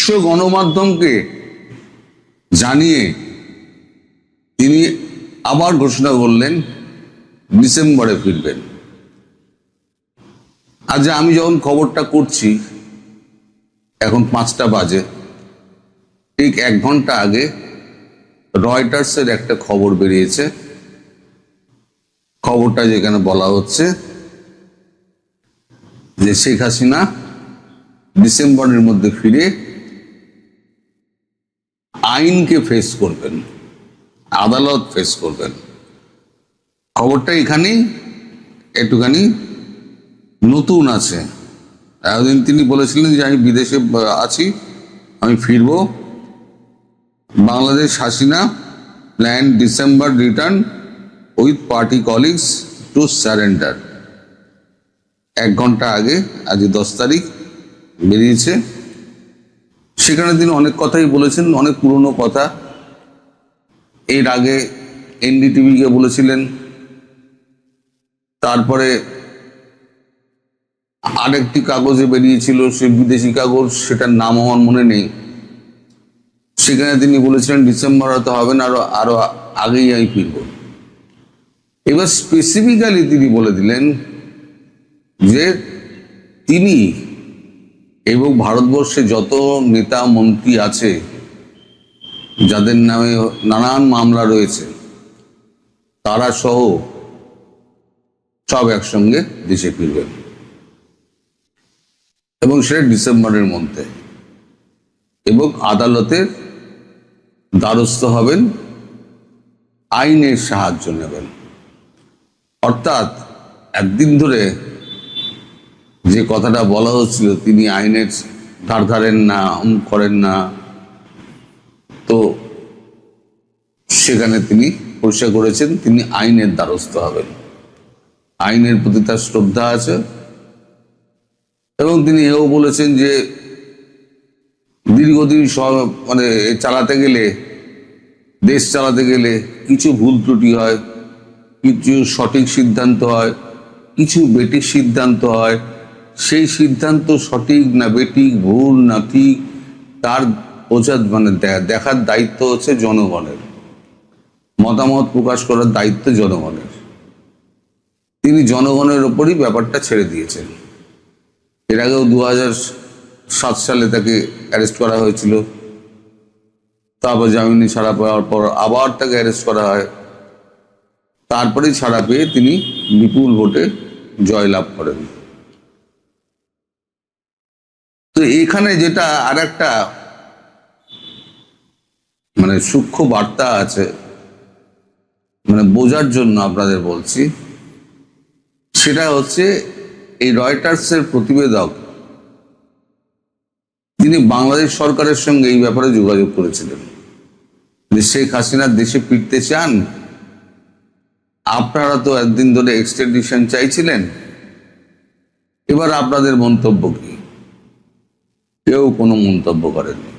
বিশ্ব গণমাধ্যমকে জানিয়ে তিনি আবার ঘোষণা করলেন ডিসেম্বরে ফিরবেন। আজ আমি যখন খবরটা করছি, এখন 5টা বাজে, ঠিক 1 ঘন্টা আগে রয়টার্সের একটা খবর বেরিয়েছে। খবরটা যেখানে বলা হচ্ছে যে শেখ হাসিনা ডিসেম্বরের মধ্যে ফিরে আইনকে ফেস করবেন, আদালত ফেস করবেন। খবরটা এখানেই একটুখানি নতুন আছে। এতদিন তিনি বলেছিলেন যে আমি বিদেশে আছি, আমি ফিরব। Bangladesh Hasina plan December return with party colleagues to surrender. 1 ঘন্টা আগে, আজ 10 তারিখ বেরিয়েছে। সেখানে তিনি অনেক কথাই বলেছেন, অনেক পুরনো কথা। এর আগে এনডিটিভিকে বলেছিলেন, তারপরে আরেকটি কাগজে বেরিয়েছিল, সে বিদেশি কাগজ, সেটার নাম আমার মনে নেই। সেখানে তিনি বলেছিলেন ডিসেম্বর হয়তো হবে না, আরো আগেই আমি ফিরব। এবার স্পেসিফিক্যালি তিনি বলে দিলেন যে তিনি এবং ভারতবর্ষে যত নেতা মন্ত্রী আছে যাদের নামে নানান মামলা রয়েছে, তারা সহ সব একসঙ্গে দেশে ফিরবেন এবং সেটা ডিসেম্বরের মধ্যে, এবং আদালতের দ্বারস্থ হবেন, আইনের সাহায্য নেবেন। অর্থাৎ একদিন ধরে যে কথাটা বলা হচ্ছিল তিনি আইনের ধার ধারেন না, করেন না, তো সেখানে তিনি পরিষ্কার করেছেন তিনি আইনের দ্বারস্থ হবেন। আইনের প্রতি তার শ্রদ্ধা আছে এবং তিনি এও বলেছেন যে দীর্ঘদিন মানে চালাতে গেলে, দেশ চালাতে গেলে কিছু ভুল ত্রুটি হয়, কিছু সঠিক সিদ্ধান্ত হয়, কিছু বেঠিক সিদ্ধান্ত হয়। সেই সিদ্ধান্ত সঠিক না বেঠিক, ভুল না ঠিক, তার বোঝার মানে দেখার দায়িত্ব হচ্ছে জনগণের, মতামত প্রকাশ করার দায়িত্ব জনগণের। তিনি জনগণের ওপরই ব্যাপারটা ছেড়ে দিয়েছেন। এর আগেও 2007 সালে তাকে অ্যারেস্ট করা হয়েছিল, তারপর জামিনে ছাড়া পাওয়ার পর আবার তাকে অ্যারেস্ট করা হয়, তারপরেই ছাড়া পেয়ে তিনি বিপুল ভোটে জয়লাভ করেন। তো এখানে যেটা আর একটা মানে সূক্ষ্ম বার্তা আছে, মানে বোঝার জন্য আপনাদের বলছি, সেটা হচ্ছে এই রয়টার্সের প্রতিবেদক তিনি বাংলাদেশ সরকারের সঙ্গে এই ব্যাপারে যোগাযোগ করেছিলেন যে শেখ হাসিনা দেশে ফিরতে চান, আপনারা তো একদিন ধরে এক্সট্রাডিশন চাইছিলেন, এবার আপনাদের মন্তব্য কি? কেউ কোনো মন্তব্য করেননি।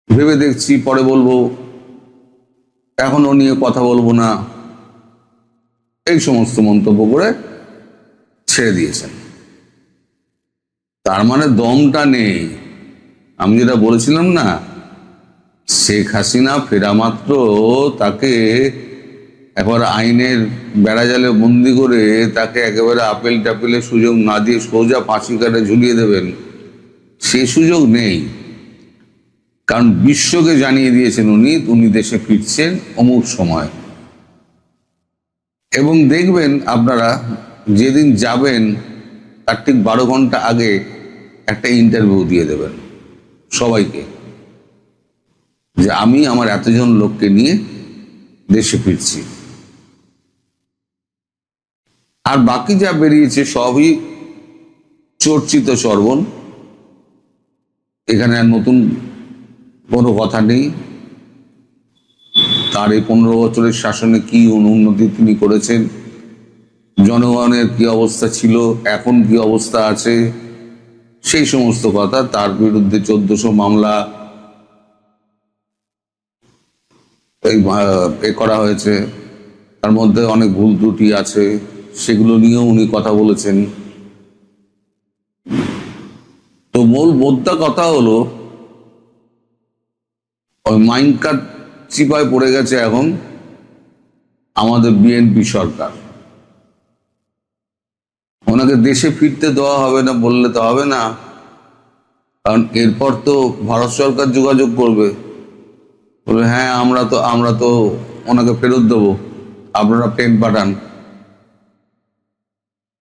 ভেবে দেখছি, পরে বলবো, এখন ও নিয়ে কথা বলবো না, এই সমস্ত মন্তব্য করে ছেড়ে দিয়েছেন। তার মানে দমটা নেই। আমি যেটা বলেছিলাম না, শেখ হাসিনা ফেরা মাত্র তাকে একবার আইনের বেড়াজালে বন্দি করে তাকে একেবারে আপেল টাপেলের সুযোগ না দিয়ে সোজা ফাঁসি কাটে ঝুলিয়ে দেবেন, সে সুযোগ নেই। কারণ বিশ্বকে জানিয়ে দিয়েছেন উনি দেশে ফিরছেন অমুক সময়। এবং দেখবেন আপনারা যেদিন যাবেন তার ঠিক 12 ঘন্টা আগে একটা ইন্টারভিউ দিয়ে দেবেন সবাইকে, যে আমি আমার এতজন লোককে নিয়ে দেশে ফিরছি। আর বাকি যা বেরিয়েছে সবই চর্চিত চর্বণ, এখানে আর নতুন কোনো কথা নেই। তার এই 15 বছরের শাসনে কি উন্নতি তিনি করেছেন, জনগণের কি অবস্থা ছিল, এখন কি অবস্থা আছে, সেই সমস্ত কথা। তার বিরুদ্ধে 1400 মামলা করা হয়েছে, তার মধ্যে অনেক ভুল ত্রুটি আছে, সেগুলো নিয়েও উনি কথা বলেছেন। তো মূল বোদ্ধা কথা হলো, ওই মাইন্ড কাট চিপায় পড়ে গেছে এখন আমাদের বিএনপি সরকার। ওনাকে দেশে ফিরতে দেওয়া হবে না বললে তো হবে না, কারণ এরপর তো ভারত সরকার যোগাযোগ করবে, বলবে হ্যাঁ আমরা তো ওনাকে ফেরত দেবো, আপনারা প্লেন পাঠান।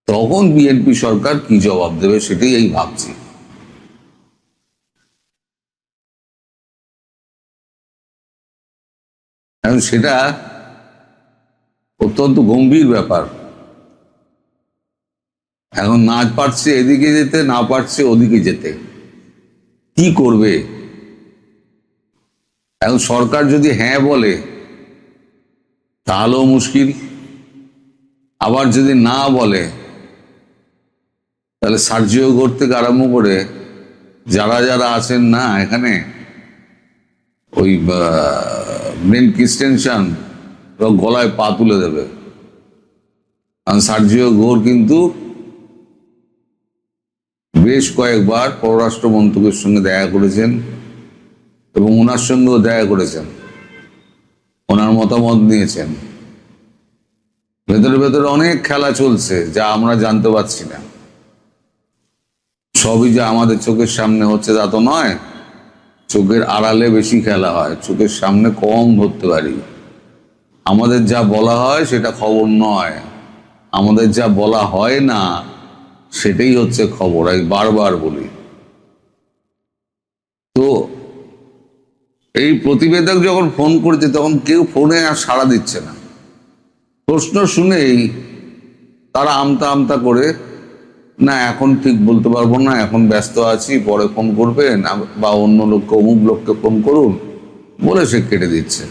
তখন বিএনপি সরকার কি জবাব দেবে সেটাই এই ভাবছি। এখন সেটা অত্যন্ত গম্ভীর ব্যাপার। এখন না পারছে এদিকে যেতে, না পারছে ওদিকে যেতে, কি করবে? এখন সরকার যদি হ্যাঁ বলে তাহলেও মুশকিল, আবার যদি না বলে তাহলে সার্জিও ঘর থেকে আরম্ভ করে যারা যারা আছেন না এখানে, ওই মেন ক্রিস্টেনশন গলায় পা তুলে দেবে। কারণ সার্জিও ঘোর কিন্তু বেশ কয়েকবার পররাষ্ট্র মন্ত্রকের সঙ্গে দেখা করেছেন এবং ওনার সঙ্গেও দেখা করেছেন, ওনার মতামত নিয়েছেন। ভেতরে ভেতরে অনেক খেলা চলছে যা আমরা জানতে পারছি না। সবই যে আমাদের চোখের সামনে হচ্ছে তা তো নয়, চোখের আড়ালে বেশি খেলা হয়, চোখের সামনে কম ধরতে পারি। আমাদের যা বলা হয় সেটা খবর নয়, আমাদের যা বলা হয় না সেটাই হচ্ছে খবর। আমি বারবার বলি। তো এই প্রতিবেদক যখন ফোন করেছে তখন কেউ ফোনে আর সাড়া দিচ্ছে না। প্রশ্ন শুনেই তারা আমতা আমতা করে, না এখন ঠিক বলতে পারবো না, এখন ব্যস্ত আছি, পরে ফোন করবেন, বা অন্য লোককে অমুক লোককে ফোন করুন বলে সে কেটে দিচ্ছে।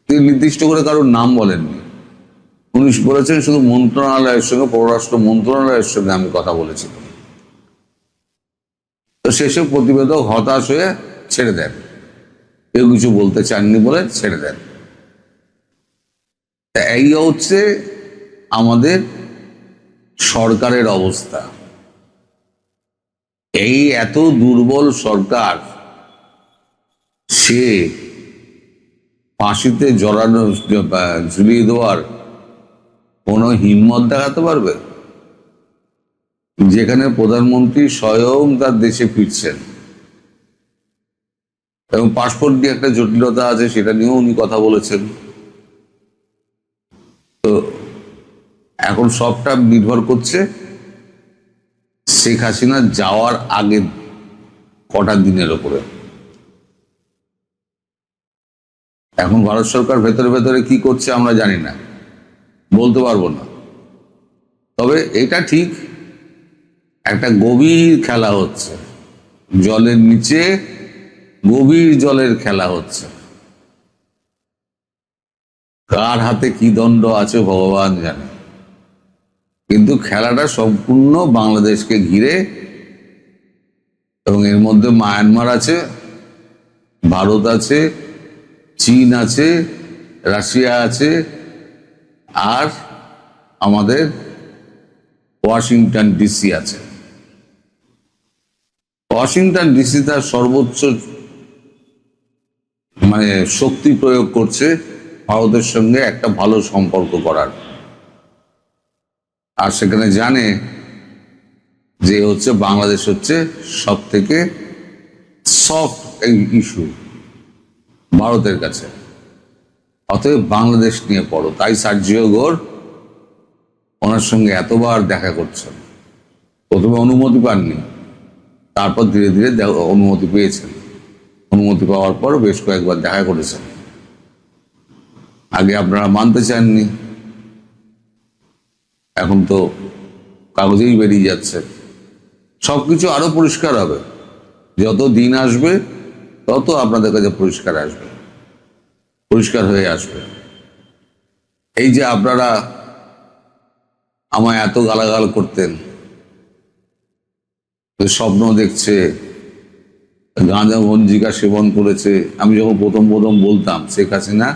তিনি নির্দিষ্ট করে কারোর নাম বলেননি। উনি বলেছেন শুধু মন্ত্রণালয়ের সঙ্গে, পররাষ্ট্র মন্ত্রণালয়ের সঙ্গে আমি কথা বলেছিলাম। তো শেষে প্রতিবেদক হতাশ হয়ে ছেড়ে দেন, কেউ কিছু বলতে চাননি বলে ছেড়ে দেন। এই হচ্ছে আমাদের সরকারের অবস্থা। এই এত দুর্বল সরকার, সে ফাঁসিতে জড়ানো ঝুলিয়ে দেওয়ার কোনো হিম্মত দেখাতে পারবে? যেখানে প্রধানমন্ত্রী স্বয়ং তার দেশে ফিরছেন এবং পাসপোর্ট নিয়ে একটা জটিলতা আছে, সেটা নিয়েও উনি কথা বলেছেন। তো এখন সবটা নির্ভর করছে শেখ হাসিনা যাওয়ার আগে কটা দিনের ওপরে। এখন ভারত সরকার ভেতরে ভেতরে কি করছে আমরা জানি না, বলতে পারবো না। তবে এটা ঠিক, একটা গভীর খেলা হচ্ছে, জলের নিচে গভীর জলের খেলা হচ্ছে। কার হাতে কি দণ্ড আছে ভগবান জানে, কিন্তু খেলাটা সম্পূর্ণ বাংলাদেশকে ঘিরে, এবং এর মধ্যে মায়ানমার আছে, ভারত আছে, চীন আছে, রাশিয়া আছে, আর আমাদের ওয়াশিংটন ডিসি আছে। ওয়াশিংটন ডিসি তার সর্বোচ্চ শক্তি প্রয়োগ করছে ভারতের সঙ্গে একটা ভালো সম্পর্ক করার, আর সেখানে জানে যে হচ্ছে বাংলাদেশ হচ্ছে সব থেকে সফট এই ইস্যু ভারতের কাছে, অতএব বাংলাদেশ নিয়ে পড়ো। তাই সার্জিও ঘোর ওনার সঙ্গে এতবার দেখা করছেন। প্রথমে অনুমতি পাননি, তারপর ধীরে ধীরে অনুমতি পেয়েছেন। অনুমতি পাওয়ার পর বেশ কয়েকবার দেখা করেছেন। আগে আপনারা মানতে চাননি, এখন তো কাগজেই বেরিয়ে যাচ্ছে। সবকিছু আরো পরিষ্কার হবে, যত দিন আসবে তত আপনাদের কাছে পরিষ্কার আসবে, পরিষ্কার হয়ে আসবে। এই যে আপনারা আমায় এত গালাগাল করতেন, স্বপ্ন দেখছে, গাঁজা ভঞ্জিকা সেবন করেছে, আমি যখন প্রথম প্রথম বলতাম শেখ হাসিনা